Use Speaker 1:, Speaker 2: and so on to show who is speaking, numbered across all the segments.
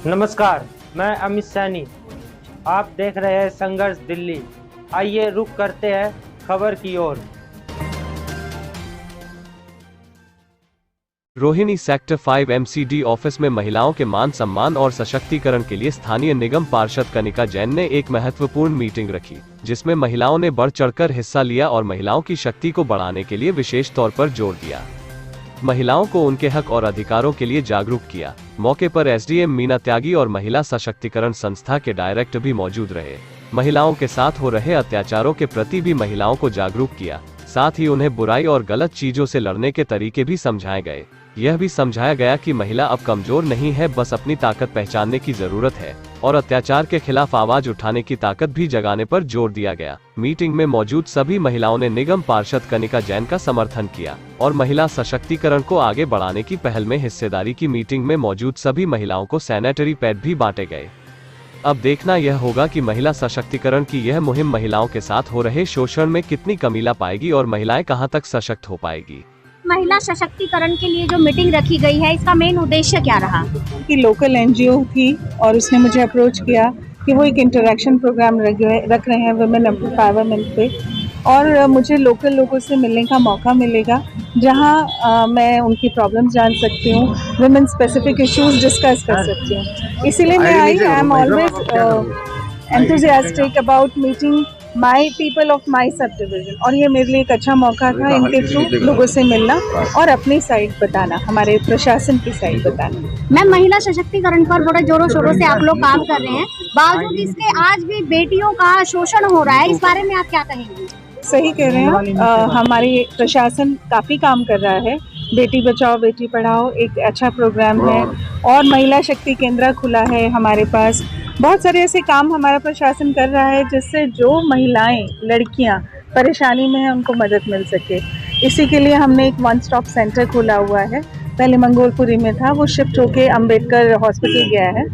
Speaker 1: नमस्कार, मैं अमित सैनी। आप देख रहे हैं संघर्ष दिल्ली। आइए रुख करते हैं खबर की ओर।
Speaker 2: रोहिणी सेक्टर 5 MCD ऑफिस में महिलाओं के मान सम्मान और सशक्तिकरण के लिए स्थानीय निगम पार्षद कनिका जैन ने एक महत्वपूर्ण मीटिंग रखी, जिसमें महिलाओं ने बढ़ चढ़कर हिस्सा लिया और महिलाओं की शक्ति को बढ़ाने के लिए विशेष तौर पर जोर दिया। महिलाओं को उनके हक और अधिकारों के लिए जागरूक किया। मौके पर SDM मीना त्यागी और महिला सशक्तिकरण संस्था के डायरेक्टर भी मौजूद रहे। महिलाओं के साथ हो रहे अत्याचारों के प्रति भी महिलाओं को जागरूक किया। साथ ही उन्हें बुराई और गलत चीजों से लड़ने के तरीके भी समझाए गए। यह भी समझाया गया कि महिला अब कमजोर नहीं है, बस अपनी ताकत पहचानने की जरूरत है और अत्याचार के खिलाफ आवाज उठाने की ताकत भी जगाने पर जोर दिया गया। मीटिंग में मौजूद सभी महिलाओं ने निगम पार्षद कनिका जैन का समर्थन किया और महिला सशक्तिकरण को आगे बढ़ाने की पहल में हिस्सेदारी की। मीटिंग में मौजूद सभी महिलाओं को सैनिटरी पैड भी बांटे गए। अब देखना यह होगा कि महिला सशक्तिकरण की यह मुहिम महिलाओं के साथ हो रहे शोषण में कितनी कमी ला पाएगी और महिलाएं कहां तक सशक्त हो पाएगी।
Speaker 3: महिला सशक्तिकरण के लिए जो मीटिंग रखी गई है, इसका मेन उद्देश्य क्या रहा?
Speaker 4: कि लोकल NGO थी और उसने मुझे अप्रोच किया कि वो एक इंटरेक्शन प्रोग्राम रख रहे हैं वुमेन एम्पावरमेंट पे, और मुझे लोकल लोगों से मिलने का मौका मिलेगा, जहां मैं उनकी प्रॉब्लम्स जान सकती हूँ, वुमेन स्पेसिफिक इश्यूज डिस्कस कर सकती हूँ। इसीलिए मैं I am always enthusiastic about meeting my people of my sub division, और ये मेरे लिए एक अच्छा मौका था इनके थ्रू लोगों से मिलना और अपनी साइड बताना, हमारे प्रशासन की साइड बताना।
Speaker 3: मैम, महिला सशक्तिकरण पर बड़े जोरों शोरों से आप लोग काम कर रहे हैं, बावजूद इसके आज भी बेटियों का शोषण हो रहा है, इस बारे में आप क्या कहेंगे?
Speaker 4: सही कह रहे हैं, हमारी प्रशासन काफ़ी काम कर रहा है। बेटी बचाओ बेटी पढ़ाओ एक अच्छा प्रोग्राम है, और महिला शक्ति केंद्र खुला है हमारे पास। बहुत सारे ऐसे काम हमारा प्रशासन कर रहा है जिससे जो महिलाएं, लड़कियां परेशानी में हैं उनको मदद मिल सके। इसी के लिए हमने एक 1 स्टॉप सेंटर खोला हुआ है। पहले मंगोलपुरी में था, वो शिफ्ट होके अंबेडकर हॉस्पिटल गया है,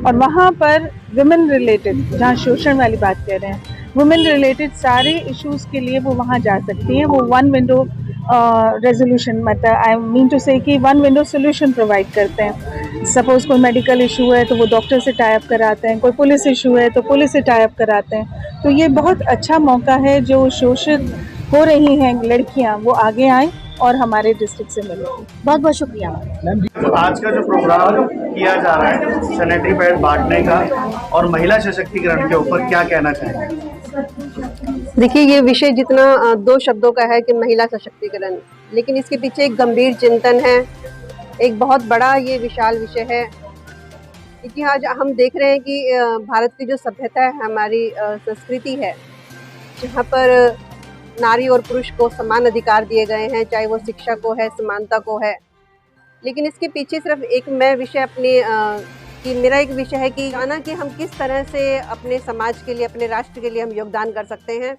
Speaker 4: और वहाँ पर वुमेन रिलेटेड, जहाँ शोषण वाली बात कह रहे हैं, वुमेन रिलेटेड सारे इश्यूज के लिए वो वहाँ जा सकती हैं। वो 1 विंडो रेजोल्यूशन, मतलब आई मीन टू से कि 1 विंडो सोल्यूशन प्रोवाइड करते हैं। सपोज कोई मेडिकल इशू है तो वो डॉक्टर से टाई अप कराते हैं, कोई पुलिस इशू है तो पुलिस से टाई अप कराते हैं। तो ये बहुत अच्छा मौका है, जो शोषित हो रही हैं लड़कियां वो आगे आएँ और हमारे डिस्ट्रिक्ट से मिले।
Speaker 3: बहुत बहुत शुक्रिया।
Speaker 5: तो आज का जो प्रोग्राम किया जा रहा है सैनिटरी पैड बांटने का और महिला सशक्तिकरण के ऊपर, क्या कहना चाहेंगे?
Speaker 6: देखिए, ये विषय जितना 2 शब्दों का है कि महिला सशक्तिकरण, लेकिन इसके पीछे एक गंभीर चिंतन है, एक बहुत बड़ा ये विशाल विषय है। क्योंकि आज हम देख रहे हैं कि भारत की जो सभ्यता है, हमारी संस्कृति है, जहाँ पर नारी और पुरुष को समान अधिकार दिए गए हैं, चाहे वो शिक्षा को है, समानता को है। लेकिन इसके पीछे सिर्फ एक मैं विषय अपने कि मेरा एक विषय है कि जाना कि हम किस तरह से अपने समाज के लिए, अपने राष्ट्र के लिए हम योगदान कर सकते हैं।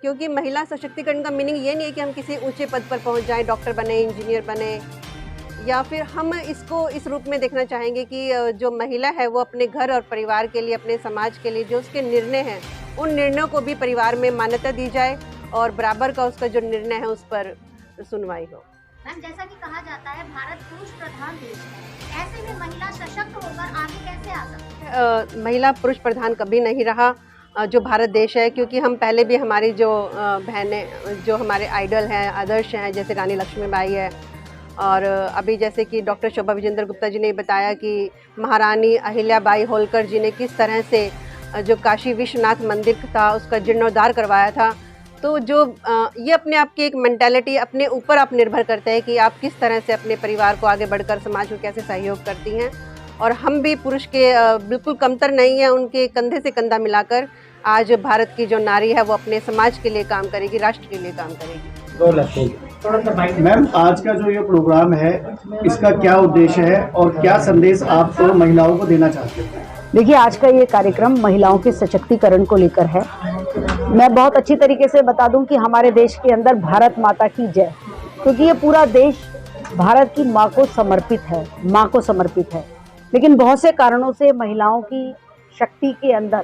Speaker 6: क्योंकि महिला सशक्तिकरण का मीनिंग ये नहीं है कि हम किसी ऊंचे पद पर पहुंच जाएं, डॉक्टर बने, इंजीनियर बने, या फिर हम इसको इस रूप में देखना चाहेंगे कि जो महिला है वो अपने घर और परिवार के लिए, अपने समाज के लिए जो उसके निर्णय हैं, उन निर्णयों को भी परिवार में मान्यता दी जाए और बराबर का उसका जो निर्णय है उस पर सुनवाई हो।
Speaker 3: मैम, जैसा कि कहा जाता है भारत पुरुष प्रधान देश है, ऐसे में महिला सशक्त होकर आगे कैसे आ सकती है?
Speaker 6: महिला पुरुष प्रधान कभी नहीं रहा जो भारत देश है, क्योंकि हम पहले भी हमारी जो बहनें, जो हमारे आइडल हैं, आदर्श हैं, जैसे रानी लक्ष्मीबाई है, और अभी जैसे कि डॉक्टर शोभा विजेंद्र गुप्ता जी ने बताया कि महारानी अहिल्याबाई होलकर जी ने किस तरह से जो काशी विश्वनाथ मंदिर था उसका जीर्णोद्धार करवाया था। तो जो ये अपने आप की एक मेंटालिटी, अपने ऊपर आप निर्भर करते हैं कि आप किस तरह से अपने परिवार को आगे बढ़कर समाज को कैसे सहयोग करती हैं। और हम भी पुरुष के बिल्कुल कमतर नहीं हैं, उनके कंधे से कंधा मिलाकर आज भारत की जो नारी है वो अपने समाज के लिए काम करेगी, राष्ट्र के लिए काम करेगी।
Speaker 5: मैम, आज का जो ये प्रोग्राम है इसका क्या उद्देश्य है और क्या संदेश आप तो महिलाओं को देना चाहते हैं?
Speaker 7: देखिए, आज का ये कार्यक्रम महिलाओं के सशक्तिकरण को लेकर है। मैं बहुत अच्छी तरीके से बता दूं कि हमारे देश के अंदर भारत माता की जय, क्योंकि ये पूरा देश भारत की माँ को समर्पित है, माँ को समर्पित है। लेकिन बहुत से कारणों से महिलाओं की शक्ति के अंदर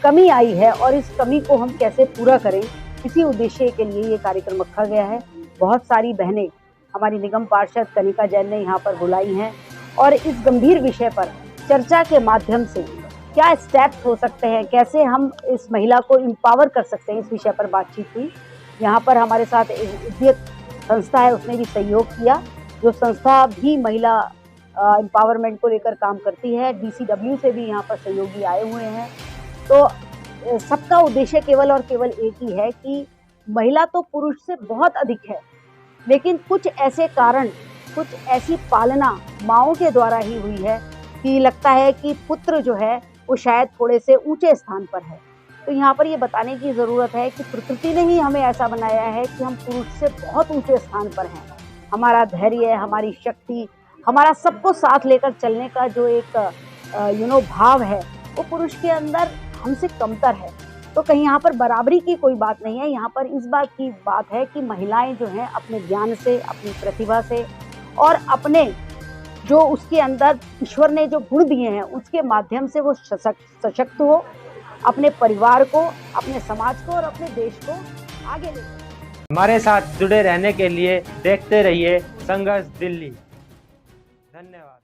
Speaker 7: कमी आई है, और इस कमी को हम कैसे पूरा करें, इसी उद्देश्य के लिए ये कार्यक्रम रखा गया है। बहुत सारी बहनें हमारी निगम पार्षद कनिका जैन ने यहाँ पर बुलाई हैं, और इस गंभीर विषय पर चर्चा के माध्यम से क्या स्टेप्स हो सकते हैं, कैसे हम इस महिला को एम्पावर कर सकते हैं, इस विषय पर बातचीत हुई। यहाँ पर हमारे साथ एक उद्यत संस्था है, उसने भी सहयोग किया, जो संस्था भी महिला एम्पावरमेंट को लेकर काम करती है। DCW से भी यहाँ पर सहयोगी आए हुए हैं। तो सबका उद्देश्य केवल और केवल एक ही है कि महिला तो पुरुष से बहुत अधिक है, लेकिन कुछ ऐसे कारण, कुछ ऐसी पालना माँओं के द्वारा ही हुई है कि लगता है कि पुत्र जो है वो शायद थोड़े से ऊंचे स्थान पर है। तो यहाँ पर ये बताने की ज़रूरत है कि प्रकृति ने ही हमें ऐसा बनाया है कि हम पुरुष से बहुत ऊंचे स्थान पर हैं। हमारा धैर्य, हमारी शक्ति, हमारा सबको साथ लेकर चलने का जो एक भाव है, वो पुरुष के अंदर हमसे कमतर है। तो कहीं यहाँ पर बराबरी की कोई बात नहीं है। यहाँ पर इस बात की बात है कि महिलाएं जो हैं अपने ज्ञान से, अपनी प्रतिभा से और अपने जो उसके अंदर ईश्वर ने जो गुण दिए हैं उसके माध्यम से वो सशक्त हो, अपने परिवार को, अपने समाज को और अपने देश को आगे ले।
Speaker 1: हमारे साथ जुड़े रहने के लिए देखते रहिए संघर्ष दिल्ली। धन्यवाद।